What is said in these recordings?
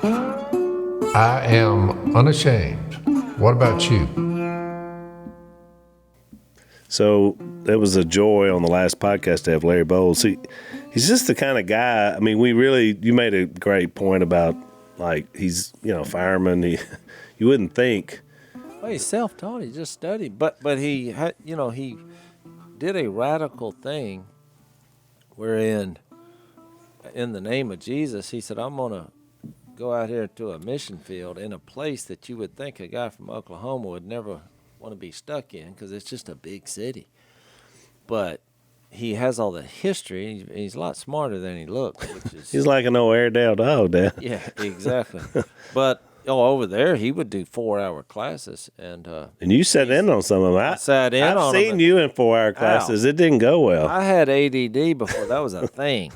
I am unashamed. What about you? So it was a joy on the last podcast to have Larry Bowles. He's just the kind of guy. I mean, you made a great point about, like, he's, fireman. You wouldn't think. Well, he's self-taught. He just studied. But he had, he did a radical thing wherein, in the name of Jesus, he said, I'm going to go out here to a mission field in a place that you would think a guy from Oklahoma would never want to be stuck in because it's just a big city. But he has all the history. He's a lot smarter than he looks. Which is, he's like an old Airedale dog, Dad. Yeah, exactly. But over there, he would do 4-hour classes. And you sat in on some of them. I've seen you in 4-hour classes. It didn't go well. I had ADD before that was a thing.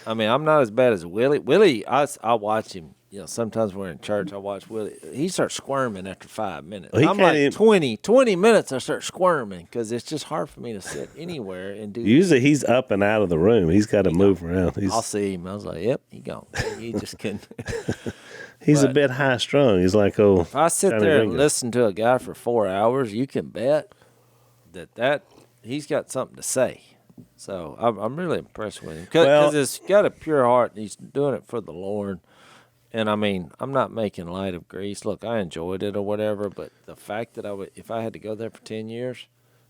I mean, I'm not as bad as Willie. Willie, I watch him. Sometimes we're in church, I watch Willie. He starts squirming after 5 minutes. Well, I'm like 20 minutes, I start squirming because it's just hard for me to sit anywhere and do. Usually he's up and out of the room. He's got to move around. I'll see him. I was like, yep, he gone. He just couldn't. He's a bit high strung. He's like, if I sit there and listen to a guy for 4 hours, you can bet that he's got something to say. So I'm really impressed with him because he's got a pure heart and he's doing it for the Lord. And I mean, I'm not making light of Greece. Look, I enjoyed it or whatever, but the fact that if I had to go there for 10 years,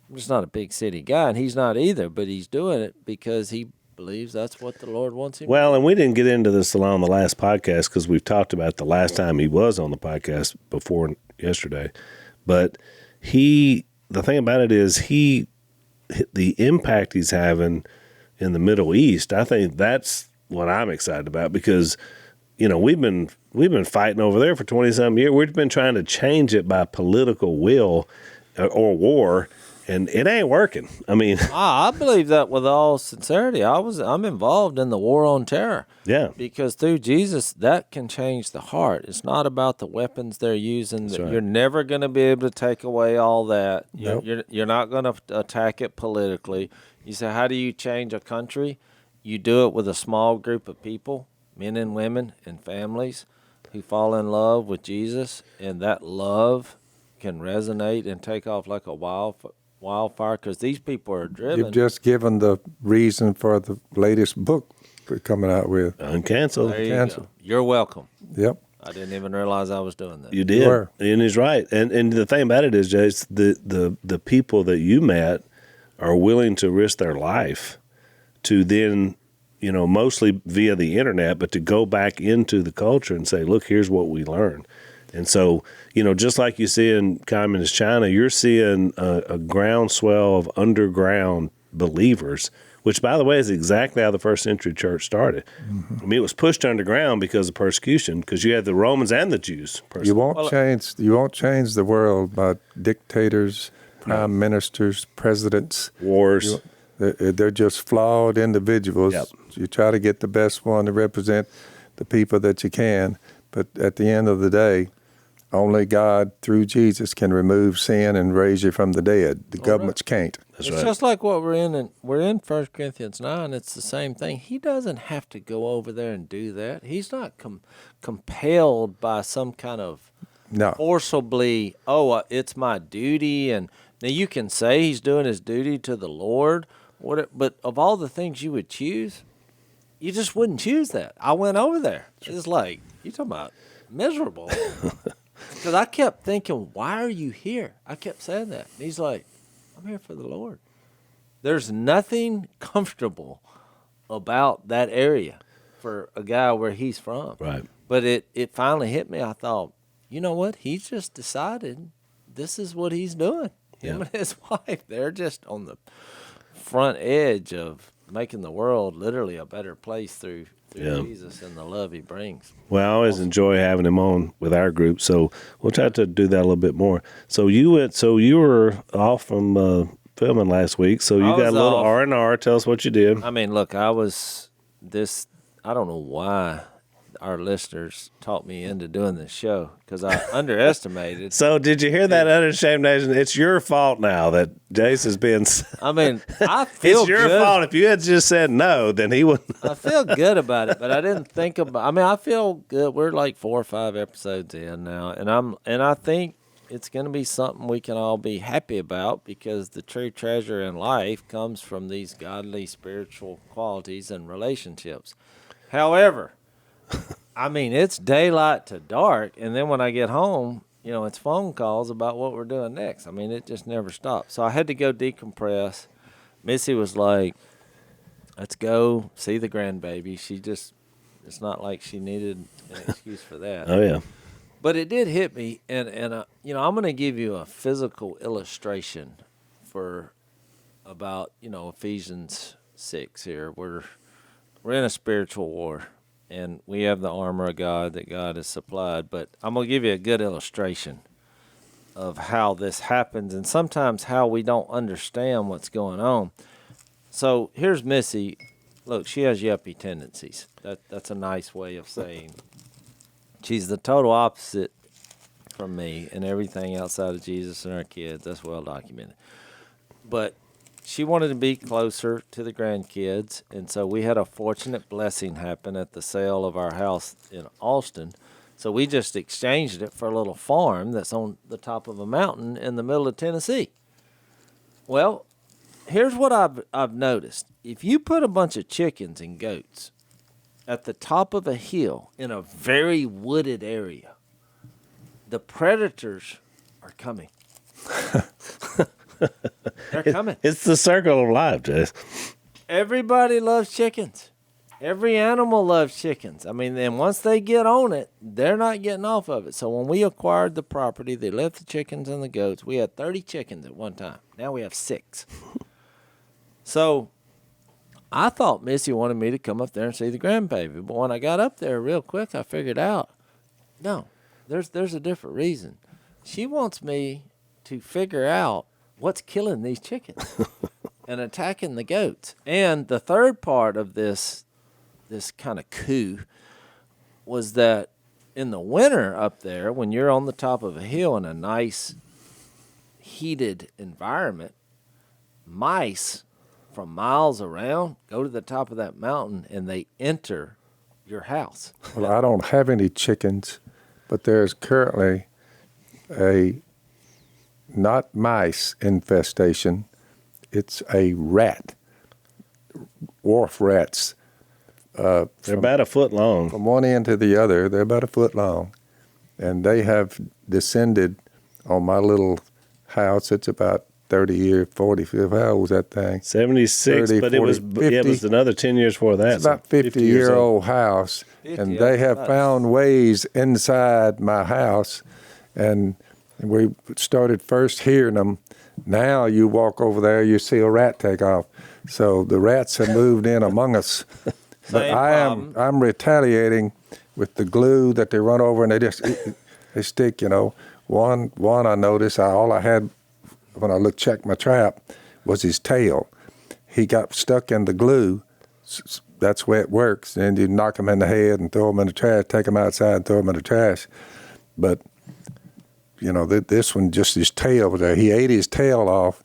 I'm just not a big city guy, and he's not either. But he's doing it because he believes that's what the Lord wants him. Well, and we didn't get into this on the last podcast because we've talked about the last time he was on the podcast before yesterday. But the thing about it is the impact he's having in the Middle East, I think that's what I'm excited about because, we've been fighting over there for 20-something years. We've been trying to change it by political will or war, and it ain't working. I mean, I believe that with all sincerity. I'm involved in the war on terror. Yeah, because through Jesus, that can change the heart. It's not about the weapons they're using. That's right. You're never going to be able to take away all that. Nope. You're not going to attack it politically. You say, how do you change a country? You do it with a small group of people, men and women and families who fall in love with Jesus, and that love can resonate and take off like a wildfire because these people are driven. You've just given the reason for the latest book we're coming out with. Uncanceled. There you go. You're welcome. Yep. I didn't even realize I was doing that. You did. You were. And he's right. And the thing about it is, Jace, the people that you met are willing to risk their life to then, mostly via the internet, but to go back into the culture and say, look, here's what we learned. And so, just like you see in communist China, you're seeing a groundswell of underground believers, which, by the way, is exactly how the first century church started. Mm-hmm. I mean, it was pushed underground because of persecution, because you had the Romans and the Jews. You won't change the world by dictators, prime ministers, presidents, wars. They're just flawed individuals. Yep. You try to get the best one to represent the people that you can, but at the end of the day, only God through Jesus can remove sin and raise you from the dead. The governments can't. That's it's just like what we're in 1 Corinthians 9. It's the same thing. He doesn't have to go over there and do that. He's not compelled by some kind of forcibly, it's my duty. And now you can say he's doing his duty to the Lord, but of all the things you would choose, you just wouldn't choose that. I went over there. It's like, you talking about miserable. Because I kept thinking, why are you here? I kept saying that. And he's like, I'm here for the Lord. There's nothing comfortable about that area for a guy where he's from. Right. But it finally hit me. I thought, you know what? He's just decided this is what he's doing. Yeah. Him and his wife, they're just on the front edge of making the world literally a better place through Jesus and the love he brings. Well, I always enjoy having him on with our group, so we'll try to do that a little bit more. So you were off from filming last week, so you got a little R&R. Tell us what you did. I mean, look, I don't know why. our listeners talked me into doing this show because I underestimated. So did you hear that, Unashamed Nation? It's your fault now that Jase has been. I mean, I feel it's your good. fault. If you had just said no, then he wouldn't. I feel good about it, but I didn't think about. I mean, I feel good. We're like 4 or 5 episodes in now, and I think it's going to be something we can all be happy about because the true treasure in life comes from these godly spiritual qualities and relationships. However, I mean, it's daylight to dark, and then when I get home, you know, it's phone calls about what we're doing next. I mean, it just never stops. So I had to go decompress. Missy was like, let's go see the grandbaby. It's not like she needed an excuse for that. Oh, yeah. But it did hit me, and you know, I'm going to give you a physical illustration for about, you know, Ephesians 6 here. We're in a spiritual war, and we have the armor of God that God has supplied. But I'm going to give you a good illustration of how this happens and sometimes how we don't understand what's going on. So here's Missy. Look, she has yuppie tendencies. That's a nice way of saying she's the total opposite from me and everything outside of Jesus and our kids. That's well documented. But she wanted to be closer to the grandkids, and so we had a fortunate blessing happen at the sale of our house in Austin. So we just exchanged it for a little farm that's on the top of a mountain in the middle of Tennessee. Well, here's what I've noticed. If you put a bunch of chickens and goats at the top of a hill in a very wooded area, the predators are coming. They're coming. It's the circle of life, Jase. Everybody loves chickens. Every animal loves chickens. I mean, then once they get on it, they're not getting off of it. So when we acquired the property, they left the chickens and the goats. We had 30 chickens at one time. Now we have 6. So I thought Missy wanted me to come up there and see the grandbaby. But when I got up there real quick, I figured out, no, there's a different reason. She wants me to figure out what's killing these chickens and attacking the goats. And the third part of this kind of coup was that in the winter up there, when you're on the top of a hill in a nice heated environment, mice from miles around go to the top of that mountain and they enter your house. Well, I don't have any chickens, but there's currently a not mice infestation. It's a rat, wharf rats. They're about a foot long. From one end to the other, they're about a foot long. And they have descended on my little house. It's about 30 or 40, how old was that thing? 76, 30, but 40, it was 50. it was another 10 years before that. It's about 50-year-old house. 50, and they have found ways inside my house. And we started first hearing them. Now you walk over there, you see a rat take off. So the rats have moved in among us. But I'm retaliating with the glue that they run over and they stick, you know. One I noticed, all I had when I checked my trap was his tail. He got stuck in the glue. That's where it works. And you knock him in the head and throw him in the trash, take him outside and throw him in the trash. But, you know, this one, just his tail was there. He ate his tail off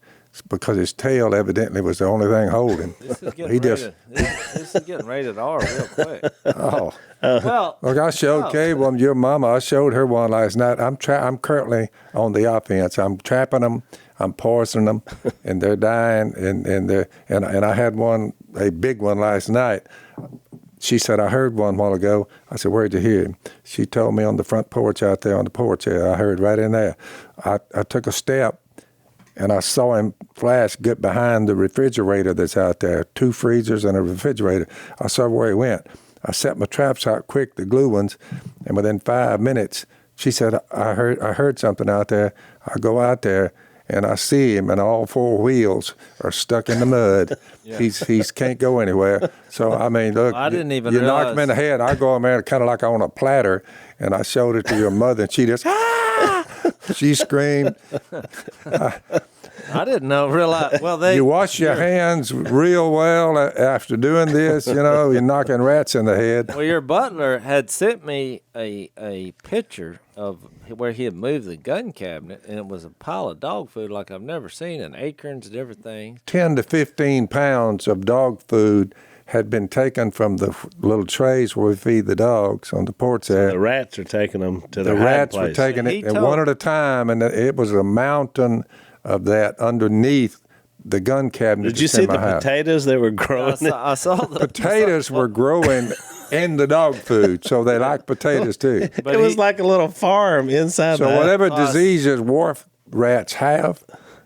because his tail evidently was the only thing holding. This is getting rated R real quick. Oh. Well, look, I showed Cable, your mama, I showed her one last night. I'm currently on the offense. I'm trapping them, I'm poisoning them, and they're dying. And I had a big one last night. She said, I heard one while ago. I said, where'd you hear him? She told me on the front porch out there on the porch there. I heard right in there. I took a step, and I saw him flash get behind the refrigerator that's out there, 2 freezers and a refrigerator. I saw where he went. I set my traps out quick, the glue ones, and within 5 minutes, she said, I heard something out there. I go out there, and I see him, and all 4 wheels are stuck in the mud. Yeah. He's can't go anywhere. So, I mean, look, I didn't even you realize. knock him in the head. I go in there kind of like on a platter, and I showed it to your mother, and she just, ah! She screamed. I didn't realize. Well, you wash your hands real well after doing this. You're knocking rats in the head. Well, your butler had sent me a picture of where he had moved the gun cabinet, and it was a pile of dog food like I've never seen, and acorns and everything. 10 to 15 pounds of dog food had been taken from the little trays where we feed the dogs on the porch there. The rats are taking them to their The hiding rats place. were taking it and one at a time, and it was a mountain of that underneath the gun cabinet. Did you see the potatoes that were growing? I saw the potatoes were growing in the dog food, so they like potatoes too. But it was like a little farm inside. So whatever diseases wharf rats have,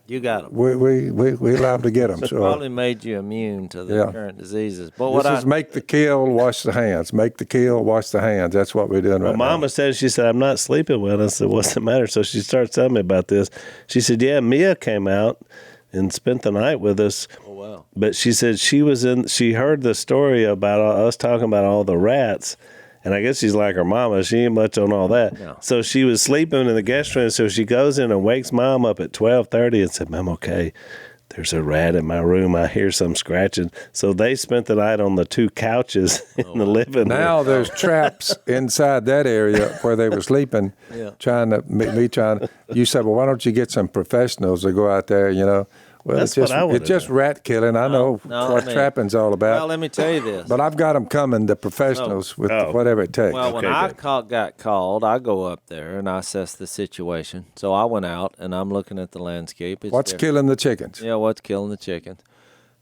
you got them. We allowed to get them. So probably made you immune to the current diseases. But this is make the kill, wash the hands. Make the kill, wash the hands. That's what we're doing right now. Mama said, she said, I'm not sleeping well. I said, what's the matter? So she starts telling me about this. She said, yeah, Mia came out and spent the night with us. Oh, wow. But she said she heard the story about us talking about all the rats. And I guess she's like her mama. She ain't much on all that. No. So she was sleeping in the guest room. So she goes in and wakes Mom up at 12:30 and said, Mom, okay, there's a rat in my room. I hear some scratching. So they spent the night on the 2 couches in the living room. Now there's traps inside that area where they were sleeping, trying to. You said, well, why don't you get some professionals to go out there, Well, That's it's just rat killing. I know what trapping's all about. Well, let me tell you this. But I've got them coming, the professionals, with whatever it takes. Well, when I got called, I go up there and I assess the situation. So I went out and I'm looking at the landscape. What's killing the chickens? Yeah, what's killing the chickens?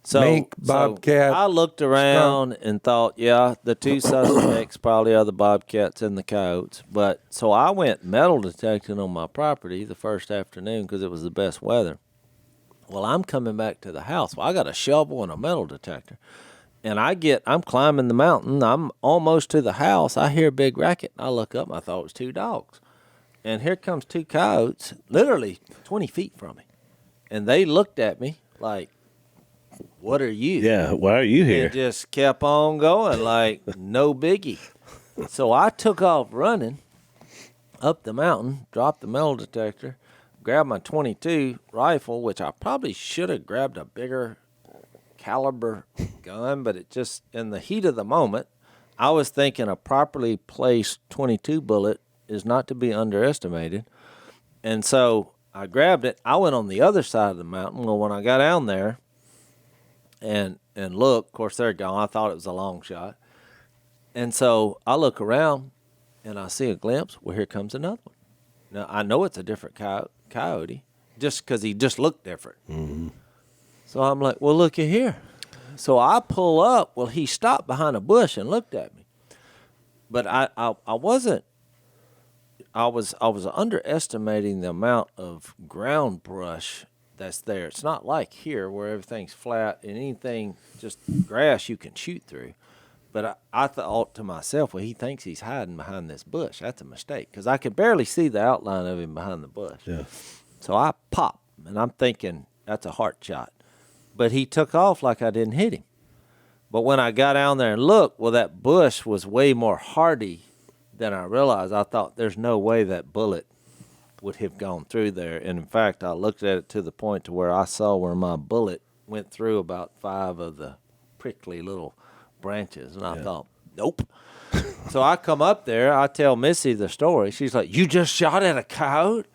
So, mink, bobcat. I looked around and thought, the 2 suspects probably are the bobcats and the coyotes. But so I went metal detecting on my property the first afternoon because it was the best weather. Well, I'm coming back to the house. Well, I got a shovel and a metal detector. And I'm climbing the mountain. I'm almost to the house. I hear a big racket. I look up and I thought it was 2 dogs. And here comes 2 coyotes, literally 20 feet from me. And they looked at me like, what are you? Yeah, why are you here? And just kept on going like no biggie. So I took off running up the mountain, dropped the metal detector, grabbed my .22 rifle, which I probably should have grabbed a bigger caliber gun, but it just, in the heat of the moment, I was thinking a properly placed .22 bullet is not to be underestimated. And so I grabbed it. I went on the other side of the mountain. Well, when I got down there and looked, of course, they're gone. I thought it was a long shot. And so I look around and I see a glimpse. Well, here comes another one. Now, I know it's a different coyote just because he just looked different. Mm-hmm. So I'm like, well, looky here. So I pull up. Well, he stopped behind a bush and looked at me. But I wasn't. I was underestimating the amount of ground brush that's there. It's not like here where everything's flat and anything, just grass you can shoot through. But I thought to myself, well, he thinks he's hiding behind this bush. That's a mistake because I could barely see the outline of him behind the bush. Yeah. So I pop, and I'm thinking that's a heart shot. But he took off like I didn't hit him. But when I got down there and looked, well, that bush was way more hardy than I realized. I thought there's no way that bullet would have gone through there. And, in fact, I looked at it to the point to where I saw where my bullet went through about 5 of the prickly little branches. And I thought, nope. So I come up there. I tell Missy the story. She's like, you just shot at a coyote?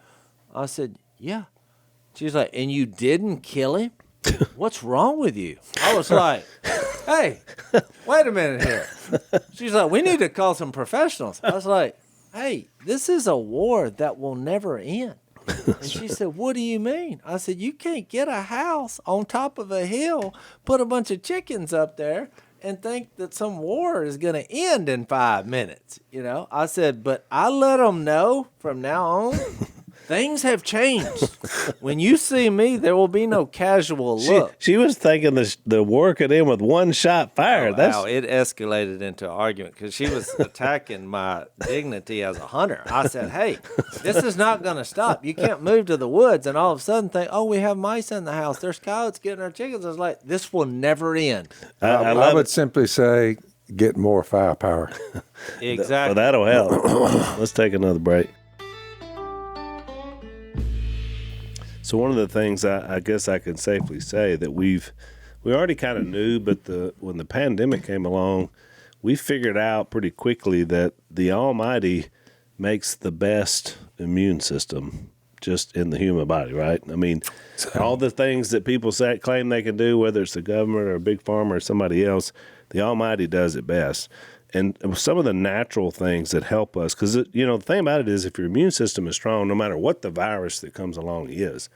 I said, yeah. She's like, and you didn't kill him? What's wrong with you? I was like, hey, wait a minute here. She's like, we need to call some professionals. I was like, hey, this is a war that will never end. And she said, what do you mean? I said, you can't get a house on top of a hill, put a bunch of chickens up there, and think that some war is going to end in 5 minutes. I said, but I let them know from now on, things have changed. When you see me, there will be no casual look. She was thinking the war could end with 1 shot fired. Wow, it escalated into an argument because she was attacking my dignity as a hunter. I said, hey, this is not going to stop. You can't move to the woods and all of a sudden think, oh, we have mice in the house. There's coyotes getting our chickens. I was like, this will never end. I would simply say get more firepower. Exactly. Well, that'll help. Let's take another break. So one of the things I guess I can safely say that we already kind of knew, but when the pandemic came along, we figured out pretty quickly that the Almighty makes the best immune system just in the human body, right? I mean, all the things that people claim they can do, whether it's the government or a big pharma or somebody else, the Almighty does it best. And some of the natural things that help us, because, the thing about it is if your immune system is strong, no matter what the virus that comes along is,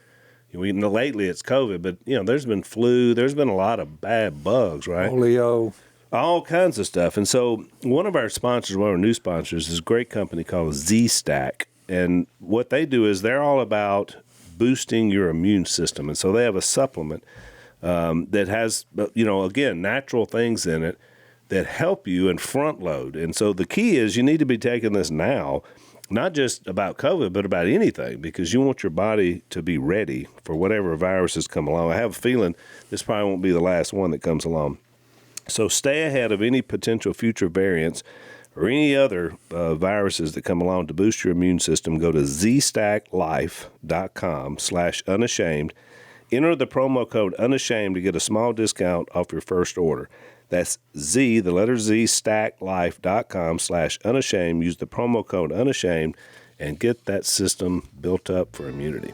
lately it's COVID, but, there's been flu, there's been a lot of bad bugs, right? Polio. All kinds of stuff. And so one of our sponsors, one of our new sponsors, is a great company called Z-Stack. And what they do is they're all about boosting your immune system. And so they have a supplement that has, again, natural things in it that help you and front load. And so the key is you need to be taking this now, not just about COVID, but about anything, because you want your body to be ready for whatever viruses come along. I have a feeling this probably won't be the last one that comes along. So stay ahead of any potential future variants or any other viruses that come along to boost your immune system. Go to zstacklife.com/unashamed. Enter the promo code unashamed to get a small discount off your first order. That's the letter Z, stacklife.com/unashamed. Use the promo code unashamed and get that system built up for immunity.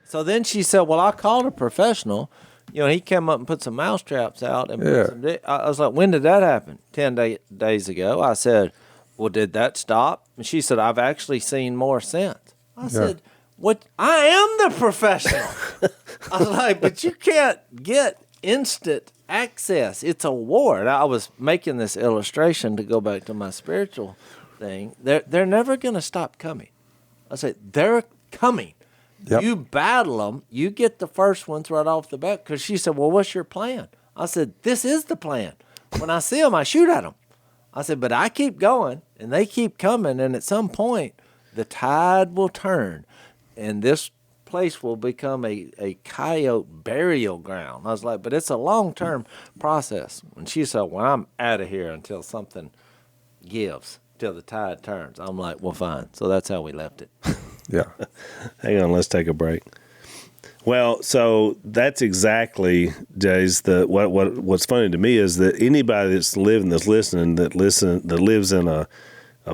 So then she said, well, I called a professional. He came up and put some mouse traps out. And I was like, when did that happen? 10 days ago. I said, well, did that stop? And she said, I've actually seen more since. I said, what? I am the professional. I was like, but you can't get instant access. It's a war. And I was making this illustration to go back to my spiritual thing. They're never going to stop coming. I said, they're coming. Yep. You battle them. You get the first ones right off the bat. Because she said, well, what's your plan? I said, this is the plan. When I see them, I shoot at them. I said, but I keep going, and they keep coming, and at some point, the tide will turn, and this place will become a coyote burial ground. I was like, but it's a long-term process. And she said, well, I'm out of here until something gives, till the tide turns. I'm like, well, fine. So that's how we left it. Yeah. Hang on, let's take a break. Well, so that's exactly, Jase, what's funny to me is that anybody that's listening, that lives in a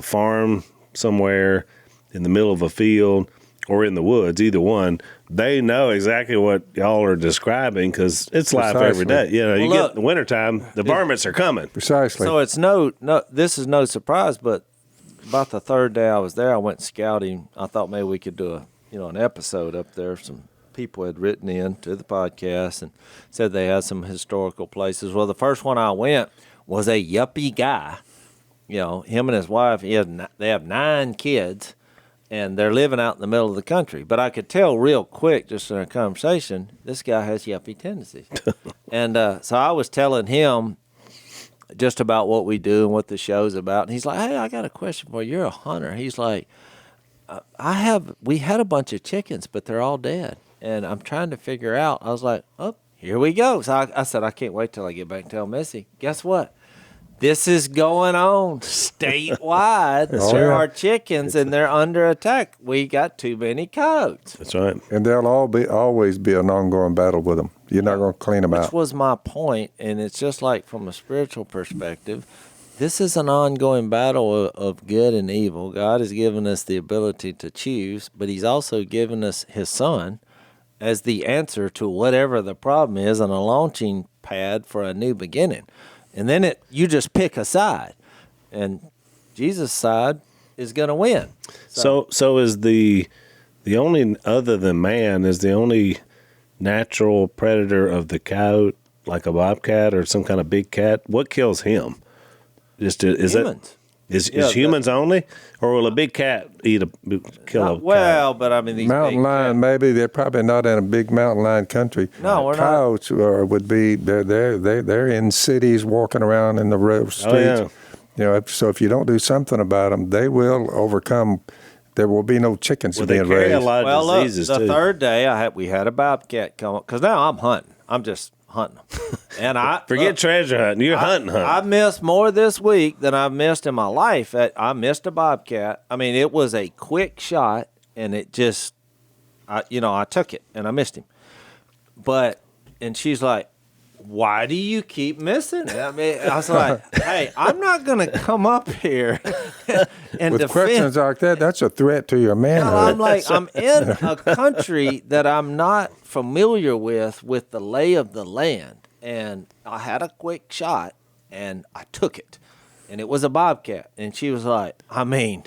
farm somewhere in the middle of a field or in the woods, either one, they know exactly what y'all are describing because it's life every day. You get in the wintertime, the varmints are coming. Precisely. So it's this is no surprise, but about the third day I was there, I went scouting. I thought maybe we could do an episode up there. Some people had written in to the podcast and said they had some historical places. Well, the first one I went was a yuppie guy. Him and his wife, they have 9 kids, and they're living out in the middle of the country. But I could tell real quick, just in our conversation, this guy has yuppie tendencies. And so I was telling him just about what we do and what the show's about. And he's like, hey, I got a question for you. You're a hunter. He's like, we had a bunch of chickens, but they're all dead. And I'm trying to figure out. I was like, oh, here we go. So I said, I can't wait till I get back and tell Missy. Guess what? This is going on statewide. There are chickens, and they're under attack. We got too many coyotes. That's right. And there'll always be an ongoing battle with them. You're not going to clean them out. Which was my point, and it's just like from a spiritual perspective, this is an ongoing battle of good and evil. God has given us the ability to choose, but he's also given us his son as the answer to whatever the problem is and a launching pad for a new beginning. And then you just pick a side, and Jesus' side is going to win. So is the only, other than man, is the only natural predator of the coyote like a bobcat or some kind of big cat? What kills him? Humans. Is humans only, or will a big cat kill a coyote? Well, but I mean these mountain lion. Maybe they're probably not in a big mountain lion country. No, we're coyotes not. Would be they're in cities walking around in the streets. Oh, yeah. So if you don't do something about them, they will overcome. There will be no chickens being raised. They carry a lot of diseases the too. third day we had a bobcat come up because now I'm hunting. I'm just hunting them. And I forget treasure hunting. You're hunting. I missed more this week than I've missed in my life. I missed a bobcat. I mean, it was a quick shot, and it just, I took it, and I missed him. And she's like, why do you keep missing it? I mean, I was like, hey, I'm not going to come up here and with defend. questions like that, that's a threat to your manhood. No, I'm like, I'm in a country that I'm not familiar with the lay of the land. And I had a quick shot, and I took it. And it was a bobcat. And she was like, I mean,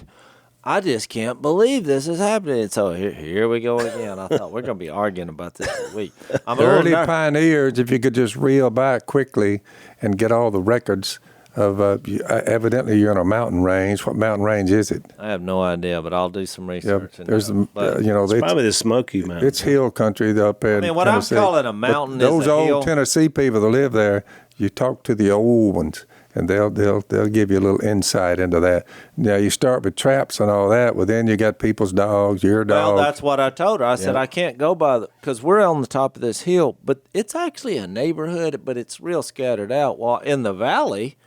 I just can't believe this is happening. So here we go again. I thought we're going to be arguing about this for a week. I'm The early pioneers, if you could just reel back quickly and get all the records of, evidently you're in a mountain range. What mountain range is it? I have no idea, but I'll do some research. Yeah, there's, it's probably the Smoky Mountains. It's hill country up there. I mean, what Tennessee. I'm calling a mountain but is those a old hill. Tennessee people that live there. You talk to the old ones, and they'll give you a little insight into that. Now you start with traps and all that. Well, then you got people's dogs, your dog. Well, that's what I told her. I said I can't go by because we're on the top of this hill, but it's actually a neighborhood, but it's real scattered out. While in the valley,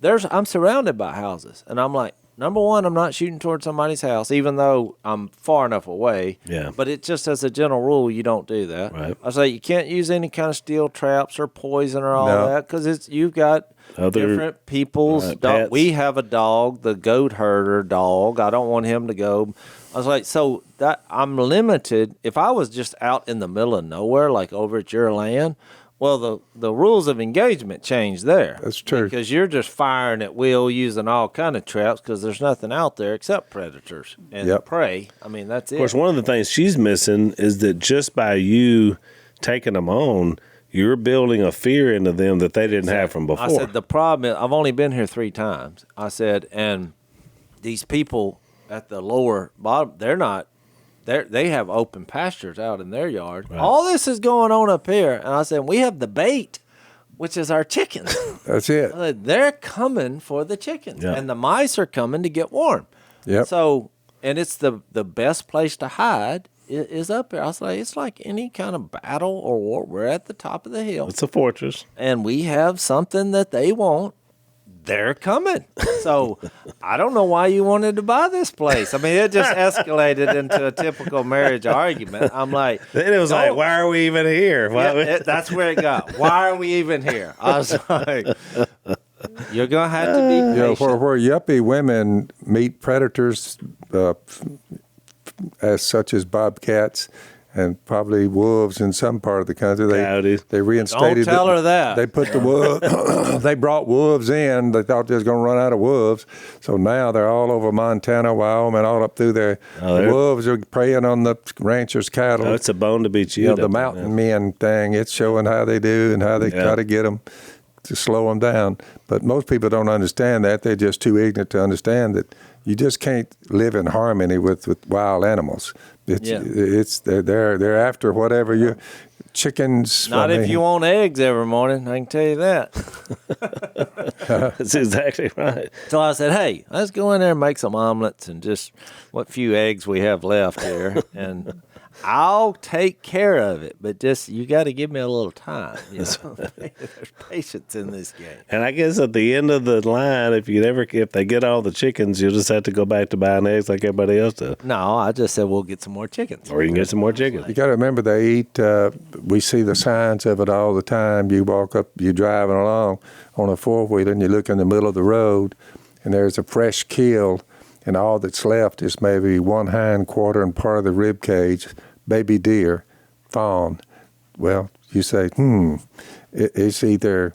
I'm surrounded by houses, and I'm like, number one, I'm not shooting towards somebody's house, even though I'm far enough away. Yeah. But it just as a general rule, you don't do that. Right. I say you can't use any kind of steel traps or poison or all that because you've got different people's dog. We have a dog, the goat herder dog. I don't want him to go. I was like, so that I'm limited. If I was just out in the middle of nowhere, like over at your land, well, the rules of engagement change there. That's true. Because you're just firing at will, using all kind of traps because there's nothing out there except predators and prey. I mean, that's it. Of course, one of the things she's missing is that just by you taking them on, you're building a fear into them that they didn't have from before. I said, the problem is, I've only been here 3 times. I said, and these people at the lower bottom, they have open pastures out in their yard. Right. All this is going on up here. And I said, we have the bait, which is our chickens. That's it. Said, they're coming for the chickens. Yep. And the mice are coming to get warm. Yep. So, and it's the best place to hide is up here. I was like, it's like any kind of battle or war. We're at the top of the hill. It's a fortress. And we have something that they want. They're coming. So I don't know why you wanted to buy this place. I mean, it just escalated into a typical marriage argument. I'm like, then it was like, why are we even here? That's where it got. Why are we even here? I was like, you're going to have to be patient. Where yuppie women meet predators as such as bobcats and probably wolves in some part of the country. They reinstated. Don't tell her that. They put the wolves. They brought wolves in. They thought they was going to run out of wolves, so now they're all over Montana, Wyoming, all up through there. The wolves are preying on the ranchers' cattle. It's a bone to be chewed. The mountain men thing. It's showing how they do and how they try to get them to slow them down. But most people don't understand that. They're just too ignorant to understand that you just can't live in harmony with wild animals. They're after whatever you chickens. Not if you want eggs every morning, I can tell you that. That's exactly right. So I said, hey, let's go in there and make some omelets and just what few eggs we have left here, and I'll take care of it. But just you got to give me a little time. You know? There's patience in this game. And I guess at the end of the line, if they get all the chickens, you'll just have to go back to buying eggs like everybody else does. No, I just said we'll get some more chickens. Or you can get some more chickens. You got to remember they eat. We see the signs of it all the time. You walk up, you're driving along on a 4-wheeler, and you look in the middle of the road, and there's a fresh kill, and all that's left is maybe one hind quarter and part of the rib cage, baby deer, fawn. Well, you say, it's either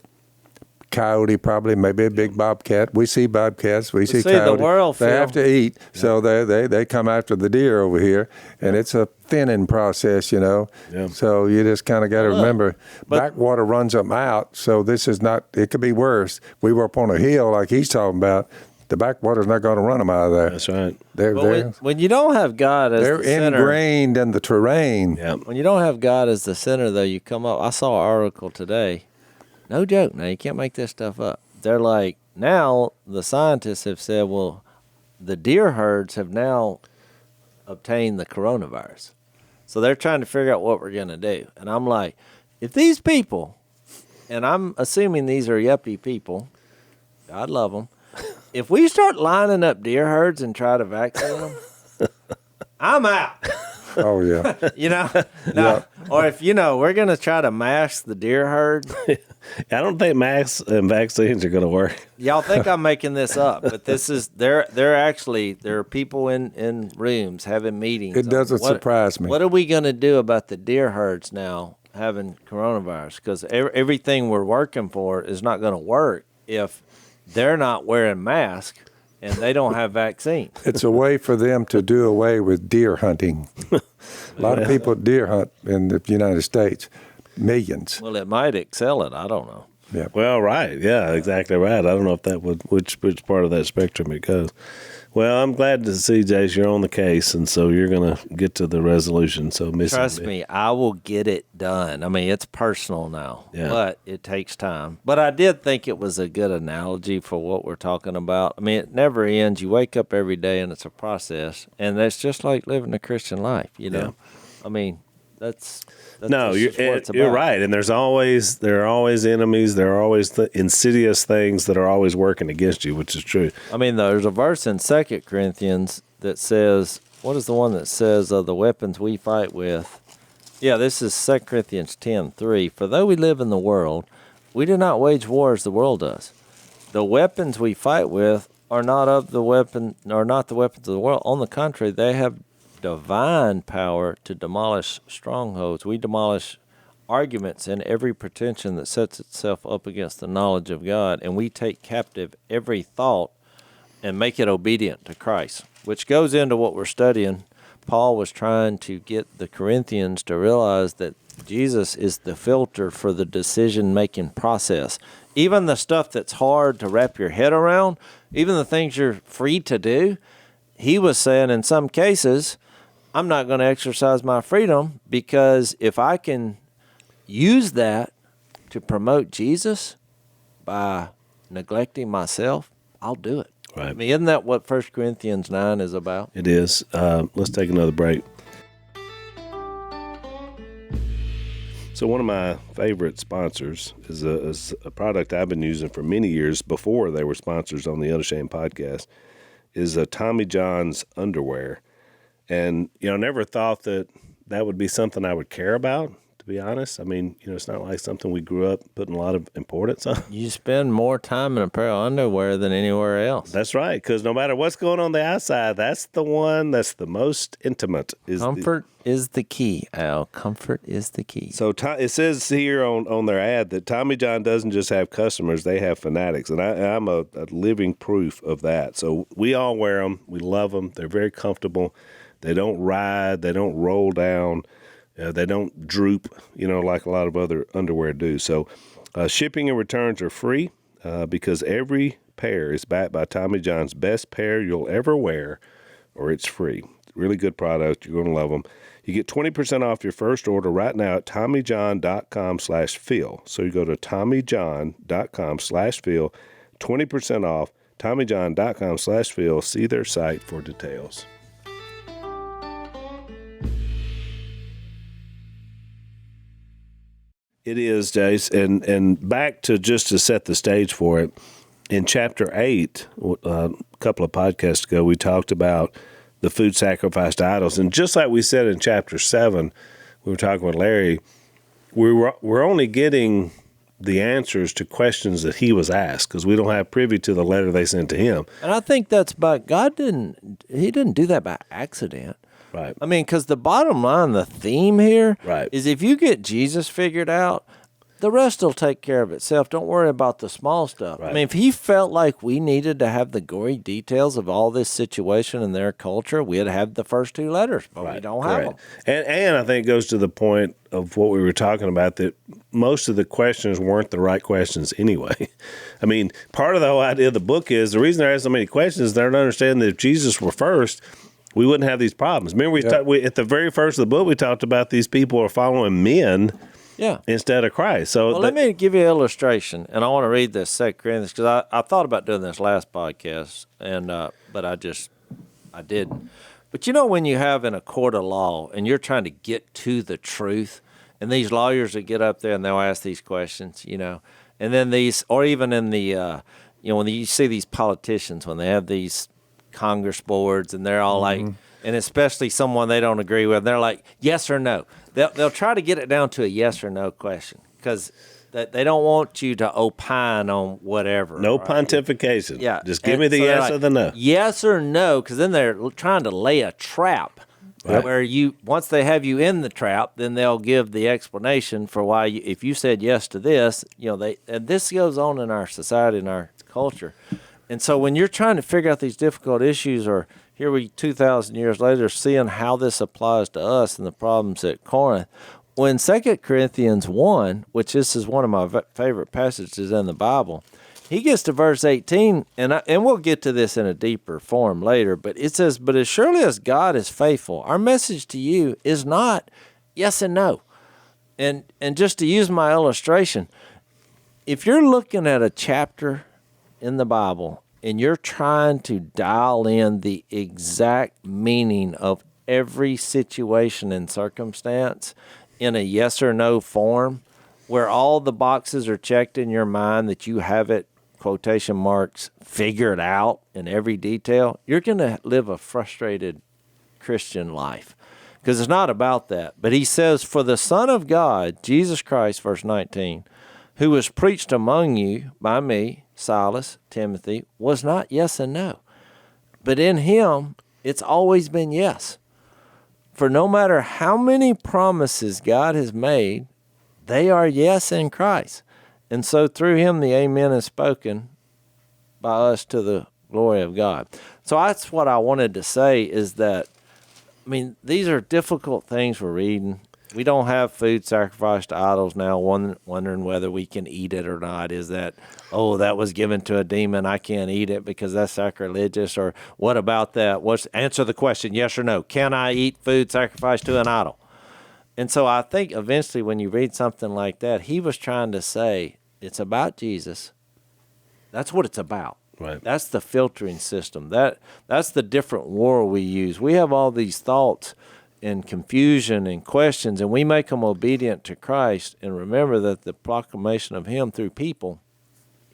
coyote, probably, maybe a big bobcat. We see bobcats, we see coyote. The world, they Phil. have to eat, so they come after the deer over here, and it's a thinning process, you know. Yeah. So you just kind of got to remember, backwater runs them out, so this is not, it could be worse. We were up on a hill like he's talking about. The backwater's not going to run them out of there. That's right. When you don't have God as the center. They're ingrained in the terrain. Yeah. When you don't have God as the center, though, you come up. I saw an article today. No joke. Now, you can't make this stuff up. They're like, now the scientists have said, well, the deer herds have now obtained the coronavirus. So they're trying to figure out what we're going to do. And I'm like, if these people and I'm assuming these are yuppie people, God love them, if we start lining up deer herds and try to vaccine them, I'm out. Oh, yeah. No. Or if, we're going to try to mask the deer herd. I don't think masks and vaccines are going to work. Y'all think I'm making this up, but this is, there are people in rooms having meetings. It doesn't surprise me. What are we going to do about the deer herds now having coronavirus? Because everything we're working for is not going to work if they're not wearing masks and they don't have vaccine. It's a way for them to do away with deer hunting. A lot of people deer hunt in the United States, millions. Well, it might excel it. I don't know. Yeah. Well, right. Yeah, exactly right. I don't know if that would which part of that spectrum it goes. Well, I'm glad to see, Jase, you're on the case, and so you're going to get to the resolution. So trust me, I will get it done. I mean, it's personal now, but it takes time. But I did think it was a good analogy for what we're talking about. I mean, it never ends. You wake up every day, and it's a process, and that's just like living a Christian life, Yeah. I mean, that's no, just what it's you're about. right. And there are always enemies. There are always insidious things that are always working against you, which is true. I mean, there's a verse in 2 Corinthians that says, what is the one that says, the weapons we fight with? Yeah, this is 2 Corinthians 10:3. For though we live in the world, we do not wage war as the world does. The weapons we fight with are not the weapons of the world. On the contrary, they have divine power to demolish strongholds. We demolish arguments and every pretension that sets itself up against the knowledge of God, and we take captive every thought and make it obedient to Christ, which goes into what we're studying. Paul was trying to get the Corinthians to realize that Jesus is the filter for the decision-making process. Even the stuff that's hard to wrap your head around, even the things you're free to do, he was saying in some cases, I'm not going to exercise my freedom because if I can use that to promote Jesus by neglecting myself, I'll do it. Right. I mean, isn't that what 1 Corinthians 9 is about? It is. Let's take another break. So one of my favorite sponsors is a product I've been using for many years before they were sponsors on the Unashamed podcast, is Tommy John's underwear. And, I never thought that would be something I would care about, to be honest. I mean, it's not like something we grew up putting a lot of importance on. You spend more time in a pair of underwear than anywhere else. That's right, because no matter what's going on the outside, that's the one that's the most intimate. Comfort is the key, Al. Comfort is the key. So it says here on their ad that Tommy John doesn't just have customers, they have fanatics. And I'm a living proof of that. So we all wear them. We love them. They're very comfortable. They don't ride. They don't roll down. They don't droop, like a lot of other underwear do. So shipping and returns are free because every pair is backed by Tommy John's best pair you'll ever wear, or it's free. Really good product. You're going to love them. You get 20% off your first order right now at TommyJohn.com/Phil. So you go to TommyJohn.com/Phil, 20% off, TommyJohn.com/Phil. See their site for details. It is, Jase, and back to just to set the stage for it, in Chapter 8, a couple of podcasts ago, we talked about the food sacrificed to idols. And just like we said in Chapter 7, we were talking with Larry, we're only getting the answers to questions that he was asked because we don't have privy to the letter they sent to him. And I think that's God didn't do that by accident. Right. I mean, because the bottom line, the theme here Right. is if you get Jesus figured out, the rest will take care of itself. Don't worry about the small stuff. Right. I mean, if he felt like we needed to have the gory details of all this situation in their culture, we'd have the first two letters, but we don't have them. And I think it goes to the point of what we were talking about, that most of the questions weren't the right questions anyway. I mean, part of the whole idea of the book is the reason there are so many questions is they're not understanding that if Jesus were first, we wouldn't have these problems. Remember, at the very first of the book, we talked about these people are following men instead of Christ. So let me give you an illustration, and I want to read this 2 Corinthians because I thought about doing this last podcast, and but I didn't. But when you have in a court of law and you're trying to get to the truth, And these lawyers that get up there and they'll ask these questions, and then these, or even in the, when you see these politicians, when they have these Congress boards and they're all like, and especially someone they don't agree with, they're like, yes or no. They'll try to get it down to a yes or no question because they don't want you to opine on whatever. No pontification. Yeah. Just give me the yes or the no. Yes or no, because then they're trying to lay a trap. Right. Where once they have you in the trap, then they'll give the explanation for why if you said yes to this, and this goes on in our society and our culture. And so when you're trying to figure out these difficult issues, or here we 2,000 years later seeing how this applies to us and the problems at Corinth, when 2 Corinthians 1, which this is one of my favorite passages in the Bible, he gets to verse 18, and we'll get to this in a deeper form later, but it says, but as surely as God is faithful, our message to you is not yes and no. And just to use my illustration, if you're looking at a chapter in the Bible and you're trying to dial in the exact meaning of every situation and circumstance in a yes or no form, where all the boxes are checked in your mind that you have it, quotation marks, figured out in every detail, you're going to live a frustrated Christian life because it's not about that. But he says, for the Son of God, Jesus Christ, verse 19, who was preached among you by me, Silas, Timothy, was not yes and no. But in him, it's always been yes. For no matter how many promises God has made, they are yes in Christ. And so through him, the amen is spoken by us to the glory of God. So that's what I wanted to say is that, these are difficult things we're reading. We don't have food sacrificed to idols now, wondering whether we can eat it or not. Is that, that was given to a demon, I can't eat it because that's sacrilegious? Or what about that? Answer the question, yes or no. Can I eat food sacrificed to an idol? And so I think eventually when you read something like that, he was trying to say, it's about Jesus. That's what it's about. Right. That's the filtering system. That's the different war we use. We have all these thoughts and confusion and questions, and we make them obedient to Christ and remember that the proclamation of him through people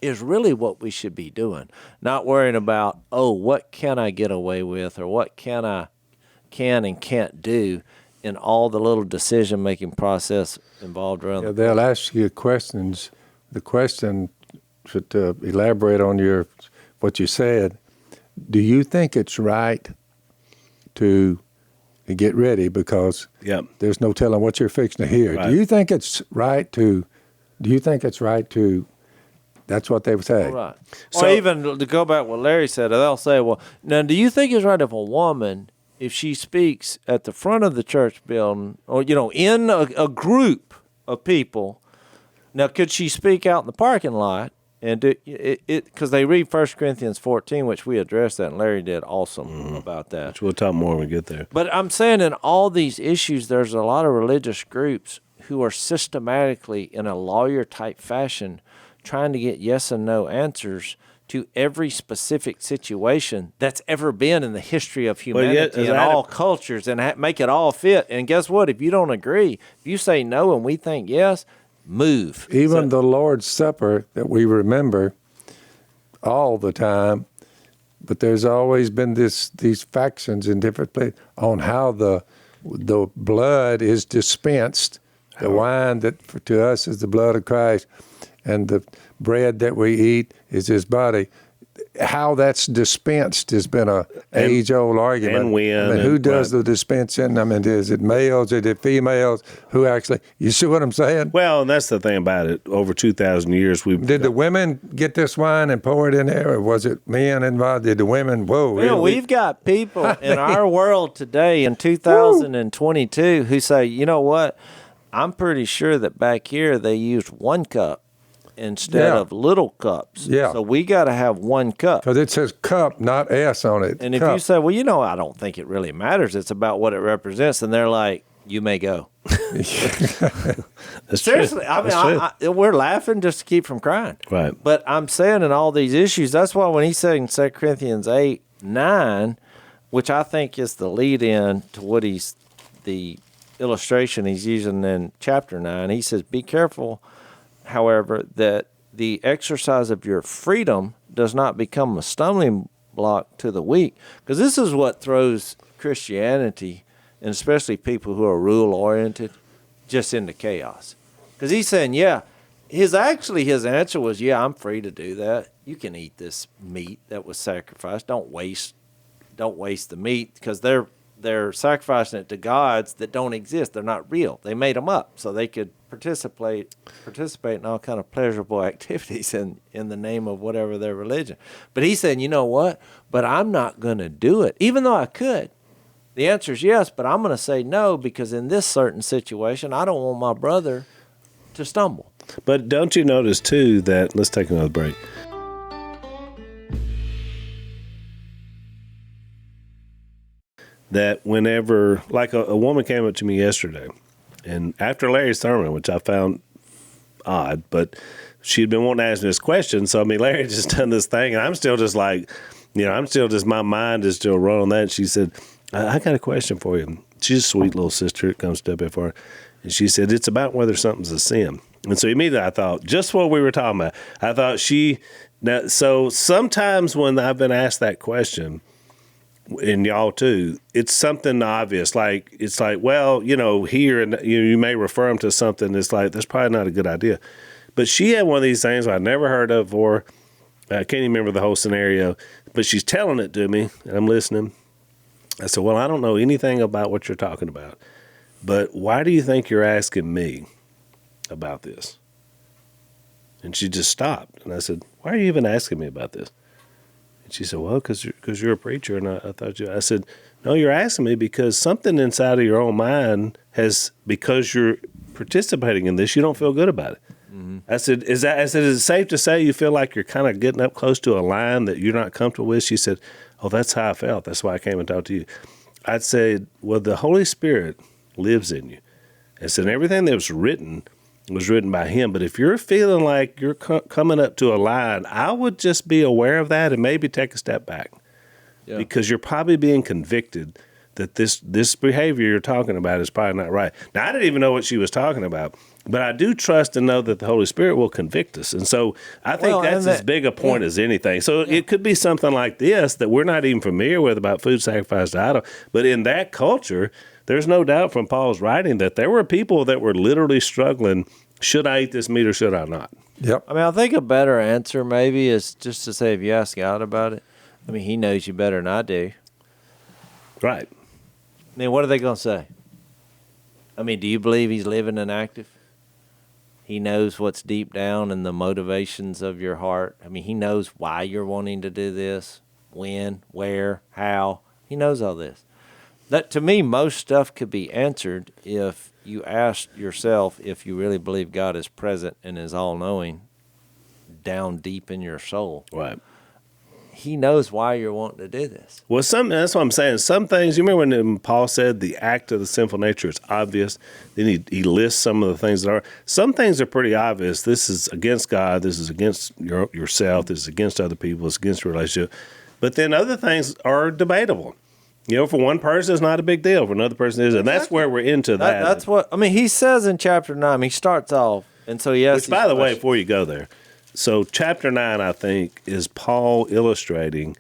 is really what we should be doing, not worrying about, what can I get away with or what can and can't do in all the little decision-making process involved around they'll ask you questions. The question, to elaborate on what you said, do you think it's right to get ready because there's no telling what you're fixing to hear? Right. Do you think it's right to, that's what they would say. Right. So, or even to go back what Larry said, they'll say, well, now do you think it's right if a woman, if she speaks at the front of the church building or, in a group of people, now could she speak out in the parking lot and do it? Because they read 1 Corinthians 14, which we addressed that, and Larry did awesome about that. Which we'll talk more when we get there. But I'm saying in all these issues, there's a lot of religious groups who are systematically, in a lawyer-type fashion, trying to get yes and no answers to every specific situation that's ever been in the history of humanity and all cultures and make it all fit. And guess what? If you don't agree, if you say no and we think yes, move. Even the Lord's Supper that we remember all the time, but there's always been these factions in different places on how the blood is dispensed, the wine that to us is the blood of Christ, and the bread that we eat is his body. How that's dispensed has been a age-old argument. And when. Who does the dispensing? Is it males? Is it females? Who actually? You see what I'm saying? Well, and that's the thing about it. Over 2,000 years, Did the women get this wine and pour it in there, or was it men involved? Did the women? Whoa! Really? We've got people in our world today in 2022 who say, you know what? I'm pretty sure that back here they used 1 cup instead of little cups. Yeah. So we got to have 1 cup. Because it says cup, not S on it. And if you say, well, I don't think it really matters. It's about what it represents. And they're like, you may go. Seriously. True. We're laughing just to keep from crying. Right. But I'm saying in all these issues, that's why when he said in 2 Corinthians 8:9, which I think is the lead-in to what illustration he's using in chapter 9. He says, be careful, however, that the exercise of your freedom does not become a stumbling block to the weak. Because this is what throws Christianity, and especially people who are rule-oriented, just into chaos. Because he's saying, his answer was, I'm free to do that. You can eat this meat that was sacrificed. Don't waste the meat, because they're sacrificing it to gods that don't exist. They're not real. They made them up so they could participate in all kind of pleasurable activities in the name of whatever their religion. But he said, you know what? But I'm not going to do it, even though I could. The answer is yes, but I'm going to say no, because in this certain situation, I don't want my brother to stumble. But don't you notice, too, that, let's take another break. That whenever, like a woman came up to me yesterday, and after Larry's sermon, which I found odd, but she'd been wanting to ask me this question, so Larry just done this thing, and I'm still just like, my mind is still running on that. And she said, I got a question for you. She's a sweet little sister that comes to step in for her. And she said, it's about whether something's a sin. And so immediately I thought, just what we were talking about. I thought so sometimes when I've been asked that question, and y'all too, it's something obvious. It's like, well, here, and you may refer them to something that's like, that's probably not a good idea. But she had one of these things I'd never heard of before. I can't even remember the whole scenario, but she's telling it to me, and I'm listening. I said, well, I don't know anything about what you're talking about, but why do you think you're asking me about this? And she just stopped. And I said, why are you even asking me about this? And she said, well, because you're a preacher. And I said, no, you're asking me because something inside of your own mind because you're participating in this, you don't feel good about it. Mm-hmm. I said, is it safe to say you feel like you're kind of getting up close to a line that you're not comfortable with? She said, oh, that's how I felt. That's why I came and talked to you. I'd say, well, the Holy Spirit lives in you. I said, everything that was written by him. But if you're feeling like you're coming up to a line, I would just be aware of that and maybe take a step back. Yeah. Because you're probably being convicted that this behavior you're talking about is probably not right. Now, I didn't even know what she was talking about, but I do trust and know that the Holy Spirit will convict us. And so I think that's as big a point as anything. So it could be something like this that we're not even familiar with about food sacrificed to idol. But in that culture, there's no doubt from Paul's writing that there were people that were literally struggling, should I eat this meat or should I not? Yep. I think a better answer maybe is just to say, if you ask God about it, he knows you better than I do. Right. What are they going to say? Do you believe he's living and active? He knows what's deep down in the motivations of your heart. He knows why you're wanting to do this, when, where, how. He knows all this. That, to me, most stuff could be answered if you asked yourself if you really believe God is present and is all-knowing down deep in your soul. Right. He knows why you're wanting to do this. Well, that's what I'm saying. Some things, you remember when Paul said the act of the sinful nature is obvious? Then he lists some of the things that are. Some things are pretty obvious. This is against God. This is against yourself. This is against other people. It's against your relationship. But then other things are debatable. For one person, it's not a big deal. For another person, it is. And that's where we're into that. That's what, he says in chapter 9. He starts off, and so he asks. Which, by the way, before you go there, so chapter 9, I think, is Paul illustrating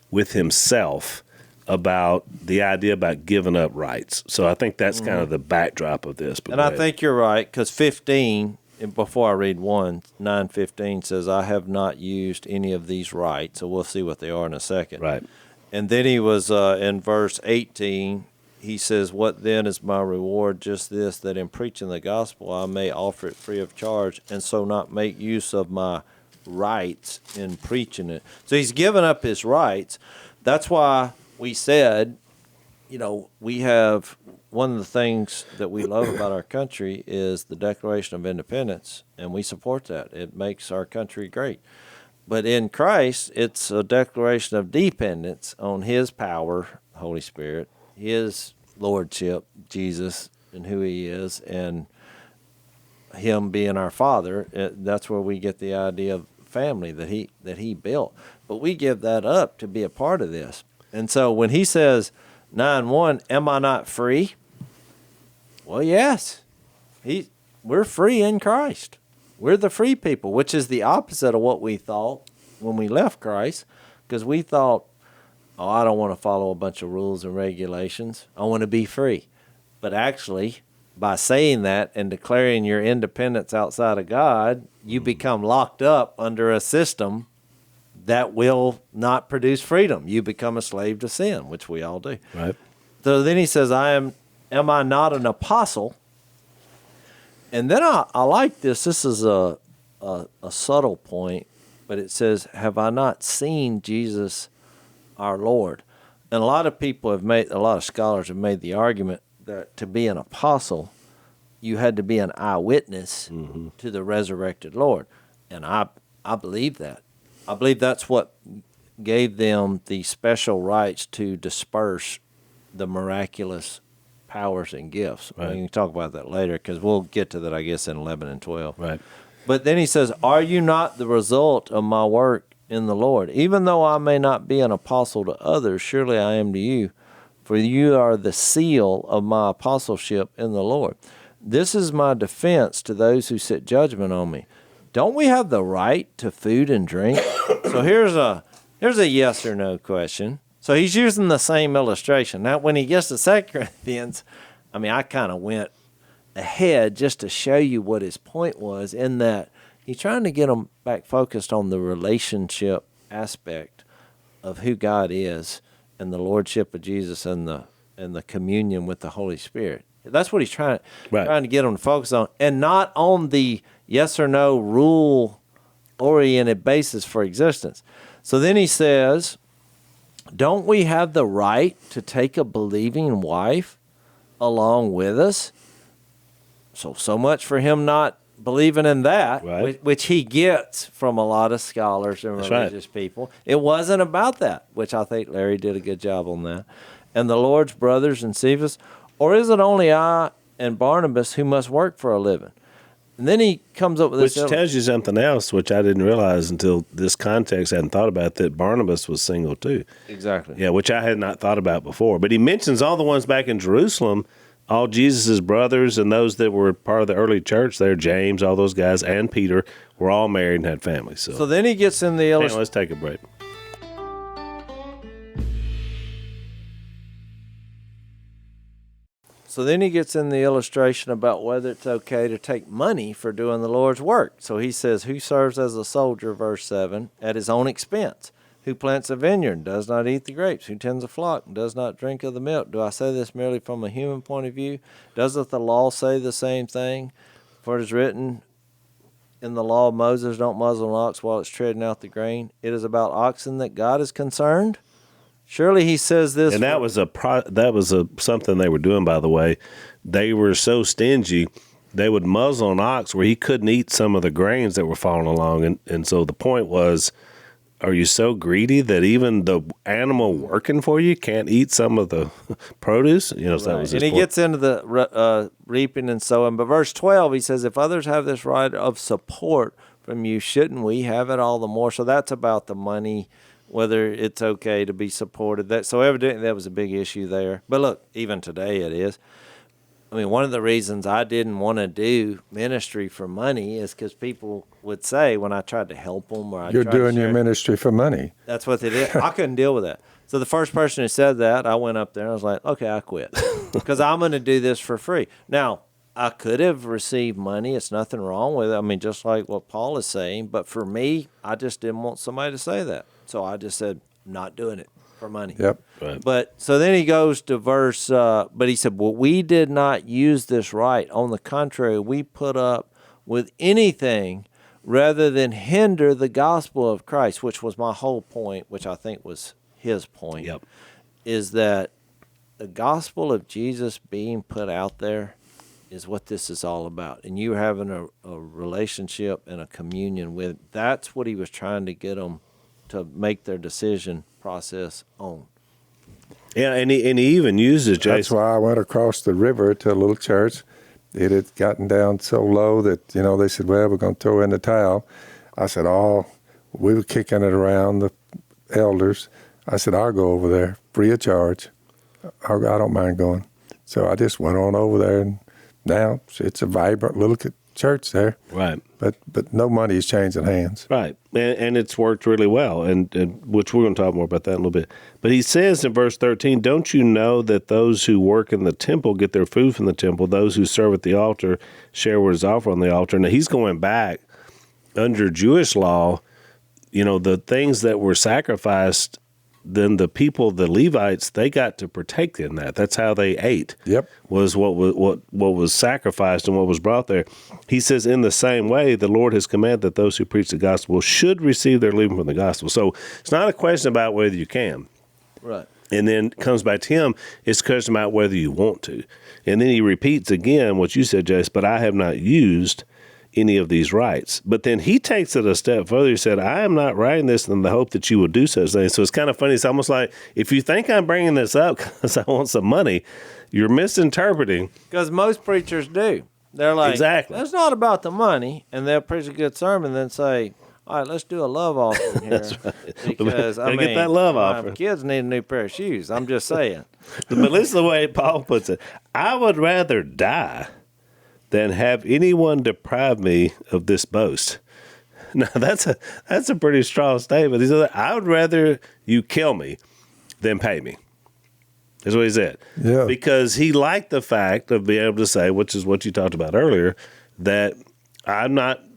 with himself about the idea about giving up rights. So I think that's kind of the backdrop of this. And I think you're right, because 15, before I read 9:15 says, I have not used any of these rights. So we'll see what they are in a second. Right. And then he was in verse 18, he says, what then is my reward? Just this, that in preaching the gospel I may offer it free of charge, and so not make use of my rights in preaching it. So he's given up his rights. That's why we said, we have one of the things that we love about our country is the Declaration of Independence, and we support that. It makes our country great. But in Christ, it's a declaration of dependence on his power, Holy Spirit, his lordship, Jesus, and who he is, and him being our Father. That's where we get the idea of family that he built. But we give that up to be a part of this. And so when he says 9:1, am I not free? Well, yes. We're free in Christ. We're the free people, which is the opposite of what we thought when we left Christ, because we thought, oh, I don't want to follow a bunch of rules and regulations. I want to be free. But actually, by saying that and declaring your independence outside of God, you become locked up under a system that will not produce freedom. You become a slave to sin, which we all do. Right. So then he says, am I not an apostle? And then I like this. This is a subtle point, but it says, have I not seen Jesus our Lord? And a lot of scholars have made the argument that to be an apostle, you had to be an eyewitness to the resurrected Lord. And I believe that. I believe that's what gave them the special rights to disperse the miraculous powers and gifts. Right. We can talk about that later because we'll get to that, I guess, in 11 and 12. Right. But then he says, are you not the result of my work in the Lord? Even though I may not be an apostle to others, surely I am to you, for you are the seal of my apostleship in the Lord. This is my defense to those who sit judgment on me. Don't we have the right to food and drink? So here's a yes or no question. So he's using the same illustration. Now, when he gets to 2 Corinthians, I kind of went ahead just to show you what his point was, in that he's trying to get them back focused on the relationship aspect of who God is and the lordship of Jesus and the communion with the Holy Spirit. That's what he's trying to get them to focus on, and not on the yes or no rule-oriented basis for existence. So then he says, don't we have the right to take a believing wife along with us? So much for him not believing in that, which he gets from a lot of scholars and religious people. It wasn't about that, which I think Larry did a good job on that. And the Lord's brothers and Cephas, or is it only I and Barnabas who must work for a living? And then he comes up with this. Which tells you something else, which I didn't realize until this context. I hadn't thought about, that Barnabas was single too. Exactly. Yeah, which I had not thought about before. But he mentions all the ones back in Jerusalem, all Jesus' brothers and those that were part of the early church there, James, all those guys, and Peter, were all married and had families. So then he gets in the illustration. Let's take a break. So then he gets in the illustration about whether it's okay to take money for doing the Lord's work. So he says, who serves as a soldier, verse 7, at his own expense? Who plants a vineyard, does not eat the grapes? Who tends a flock, and does not drink of the milk? Do I say this merely from a human point of view? Doesn't the law say the same thing? For it is written in the law of Moses, don't muzzle an ox while it's treading out the grain. It is about oxen that God is concerned. Surely he says this. And that was something they were doing, by the way. They were so stingy, they would muzzle an ox where he couldn't eat some of the grains that were falling along. And so the point was, are you so greedy that even the animal working for you can't eat some of the produce? So that was his point. He gets into the reaping and sowing. But verse 12, he says, if others have this right of support from you, shouldn't we have it all the more? So that's about the money, whether it's okay to be supported. So evidently that was a big issue there. But look, even today it is. One of the reasons I didn't want to do ministry for money is because people would say when I tried to help them or you're doing your ministry for money. That's what they did. I couldn't deal with that. So the first person who said that, I went up there and I was like, okay, I quit because I'm going to do this for free. Now, I could have received money. It's nothing wrong with it. Just like what Paul is saying. But for me, I just didn't want somebody to say that. So I just said, I'm not doing it for money. Yep. Right. But so then he goes to verse, but he said, well, we did not use this right. On the contrary, we put up with anything rather than hinder the gospel of Christ, which was my whole point, which I think was his point. Yep. Is that the gospel of Jesus being put out there is what this is all about. And you having a relationship and a communion with, that's what he was trying to get them to make their decision process on. Yeah, and he even uses, Jason. That's why I went across the river to a little church. It had gotten down so low that, they said, well, we're going to throw in the towel. I said, we were kicking it around, the elders. I said, I'll go over there, free of charge. I don't mind going. So I just went on over there and now it's a vibrant little church there. Right. But no money is changing hands. Right. And it's worked really well, and which we're going to talk more about that in a little bit. But he says in verse 13, don't you know that those who work in the temple get their food from the temple, those who serve at the altar share what is offered on the altar? Now, he's going back under Jewish law, the things that were sacrificed, then the people, the Levites, they got to partake in that. That's how they ate. Yep. Was what was sacrificed and what was brought there. He says, in the same way, the Lord has commanded that those who preach the gospel should receive their living from the gospel. So it's not a question about whether you can. Right. And then comes back to him, it's a question about whether you want to. And then he repeats again what you said, Jace, but I have not used any of these rights. But then he takes it a step further. He said, I am not writing this in the hope that you will do such things. So it's kind of funny. It's almost like, if you think I'm bringing this up because I want some money, you're misinterpreting. Because most preachers do. They're like, exactly. That's not about the money. And they'll preach a good sermon and then say, all right, let's do a love offering here. That's right. Because, I mean, get that love my offering. kids need a new pair of shoes. I'm just saying. But listen to the way Paul puts it. I would rather die than have anyone deprive me of this boast. Now, that's a pretty strong statement. He said, I would rather you kill me than pay me. That's what he said. Yeah. Because he liked the fact of being able to say, which is what you talked about earlier, that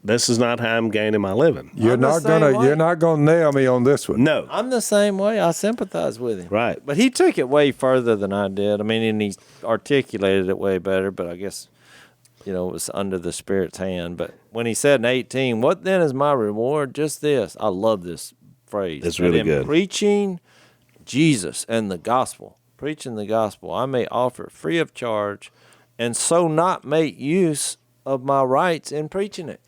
this is not how I'm gaining my living. You're not gonna nail me on this one. No. I'm the same way. I sympathize with him. Right. But he took it way further than I did. I mean, and he articulated it way better, but I guess, it was under the Spirit's hand. But when he said in 18, what then is my reward? Just this. I love this phrase. It's really good. Preaching Jesus and the gospel, preaching the gospel, I may offer free of charge, and so not make use of my rights in preaching it.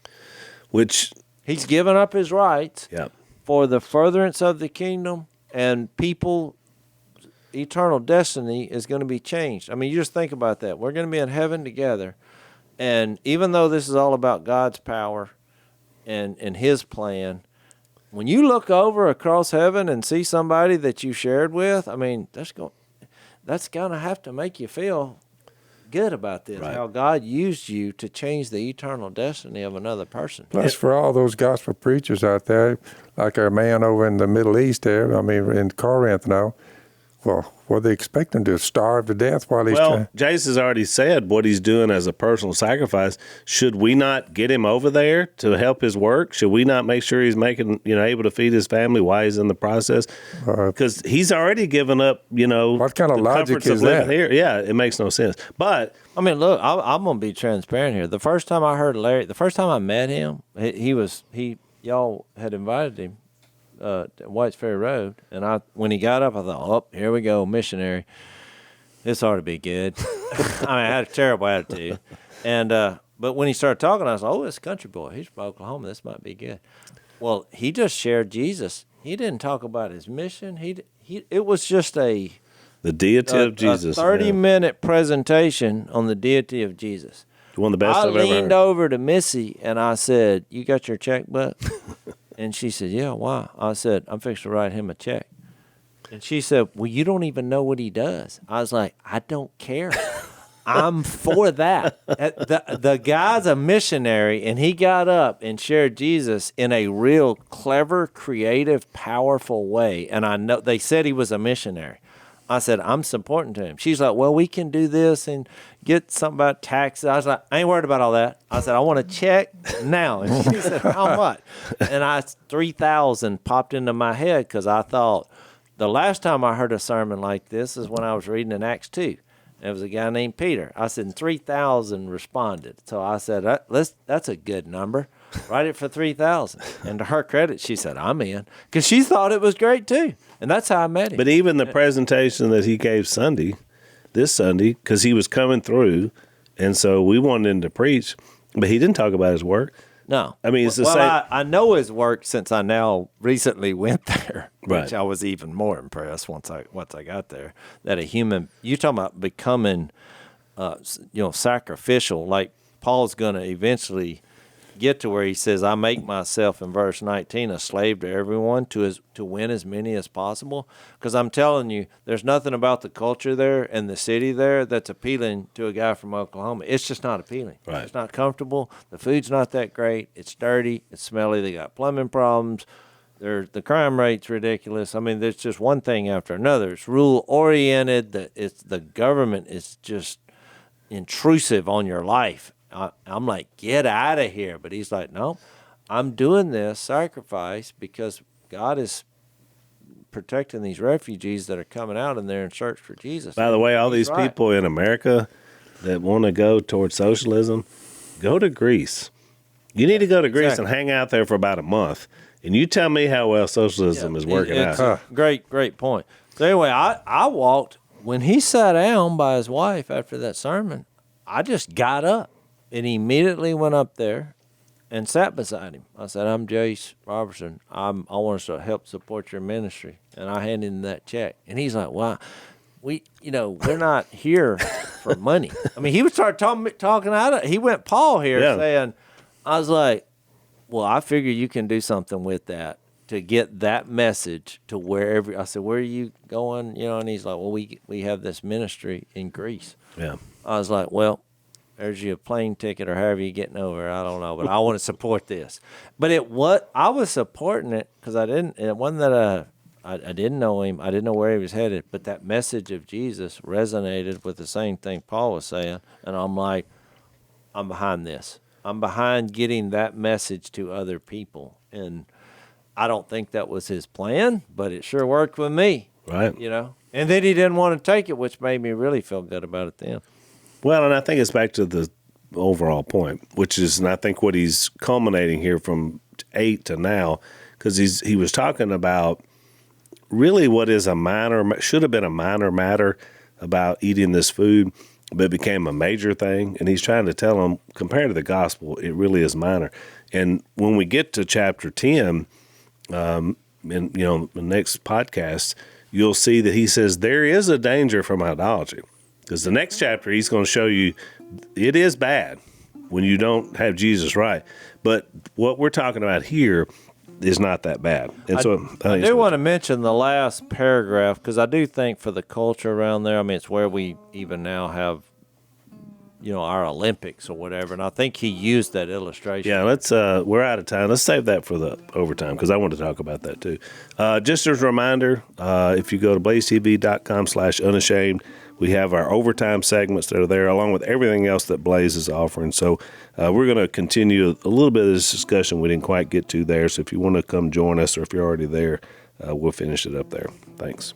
Which he's given up his rights yeah. for the furtherance of the kingdom, and people's eternal destiny is going to be changed. I mean, you just think about that. We're going to be in heaven together. And even though this is all about God's power and his plan, when you look over across heaven and see somebody that you shared with, I mean, that's going to have to make you feel good about this, right. How God used you to change the eternal destiny of another person. Plus, for all those gospel preachers out there, like our man over in the Middle East there, in Corinth now, well, were they expecting to starve to death while he's trying? Jace has already said what he's doing as a personal sacrifice. Should we not get him over there to help his work? Should we not make sure he's able to feed his family while he's in the process? Because he's already given up, what kind of logic is that? Here. Yeah, it makes no sense. But I mean, look, I'm going to be transparent here. The first time I heard Larry, the first time I met him, y'all had invited him. Whites Ferry Road, and when he got up, I thought, oh, here we go, missionary. This ought to be good. I had a terrible attitude, and but when he started talking, I was like, oh, it's a country boy. He's from Oklahoma. This might be good. Well, he just shared Jesus. He didn't talk about his mission. It was just the deity of Jesus. A 30-minute presentation on the deity of Jesus. One of the best I've ever heard. I leaned over to Missy and I said, "You got your checkbook?" And she said, "Yeah, why?" I said, "I'm fixing to write him a check." And she said, "Well, you don't even know what he does." I was like, "I don't care. I'm for that." The guy's a missionary, and he got up and shared Jesus in a real clever, creative, powerful way. And I know they said he was a missionary. I said, I'm supporting to him. She's like, well, we can do this and get something about taxes. I was like, I ain't worried about all that. I said, I want a check now. And she said, how much? And $3,000 popped into my head because I thought the last time I heard a sermon like this is when I was reading in Acts 2. There was a guy named Peter. I said, 3,000 responded. So I said, that's a good number. Write it for 3,000. And to her credit, she said, I'm in. Because she thought it was great, too. And that's how I met him. But even the presentation that he gave this Sunday, because he was coming through, and so we wanted him to preach, but he didn't talk about his work. No. I mean, it's the same. I know his work since I now recently went there, right. Which I was even more impressed once I got there. That a human, you talking about becoming, sacrificial. Like Paul's going to eventually get to where he says, I make myself, in verse 19, a slave to everyone to win as many as possible. Because I'm telling you, there's nothing about the culture there and the city there that's appealing to a guy from Oklahoma. It's just not appealing. Right. It's not comfortable. The food's not that great. It's dirty. It's smelly. They got plumbing problems. The crime rate's ridiculous. I mean, there's just one thing after another. It's rule-oriented. The government is just intrusive on your life. I'm like, get out of here. But he's like, no, I'm doing this sacrifice because God is protecting these refugees that are coming out and they're in search for Jesus. By the way, all these people in America that want to go towards socialism, go to Greece. You need to go to Greece and hang out there for about a month. And you tell me how well socialism is working out. Great point. So anyway, I walked. When he sat down by his wife after that sermon, I just got up and immediately went up there and sat beside him. I said, I'm Jase Robertson. I want us to help support your ministry. And I handed him that check. And he's like, well, we're not here for money. I mean, he would start talking out of it. He went Paul here saying, I was like, well, I figure you can do something with that to get that message to wherever. I said, where are you going? And he's like, well, we have this ministry in Greece. Yeah. I was like, well, there's your plane ticket or however you're getting over. I don't know, but I want to support this. But I was supporting it because it wasn't that I didn't know him. I didn't know where he was headed, but that message of Jesus resonated with the same thing Paul was saying. And I'm like, I'm behind this. I'm behind getting that message to other people. And I don't think that was his plan, but it sure worked with me. Right. And then he didn't want to take it, which made me really feel good about it then. Well, and I think it's back to the overall point, which is, and I think what he's culminating here from 8 to now, because he was talking about really what is should have been a minor matter about eating this food, but it became a major thing. And he's trying to tell them, compared to the gospel, it really is minor. And when we get to chapter 10, in the next podcast, you'll see that he says there is a danger from idolatry. Because the next chapter, he's going to show you it is bad when you don't have Jesus right. But what we're talking about here is not that bad. And I do want to mention the last paragraph, because I do think for the culture around there, I mean, it's where we even now have, our Olympics or whatever. And I think he used that illustration. Yeah, we're out of time. Let's save that for the overtime, because I want to talk about that too. Just as a reminder, if you go to blazetv.com/unashamed, we have our overtime segments that are there, along with everything else that Blaze is offering. So we're going to continue a little bit of this discussion we didn't quite get to there. So if you want to come join us, or if you're already there, we'll finish it up there. Thanks.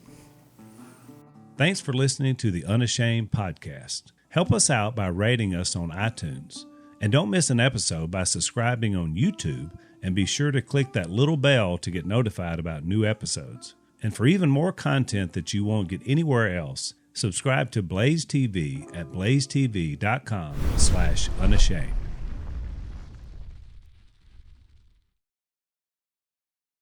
Thanks for listening to the Unashamed podcast. Help us out by rating us on iTunes. And don't miss an episode by subscribing on YouTube, and be sure to click that little bell to get notified about new episodes. And for even more content that you won't get anywhere else, subscribe to Blaze TV at blazetv.com/unashamed.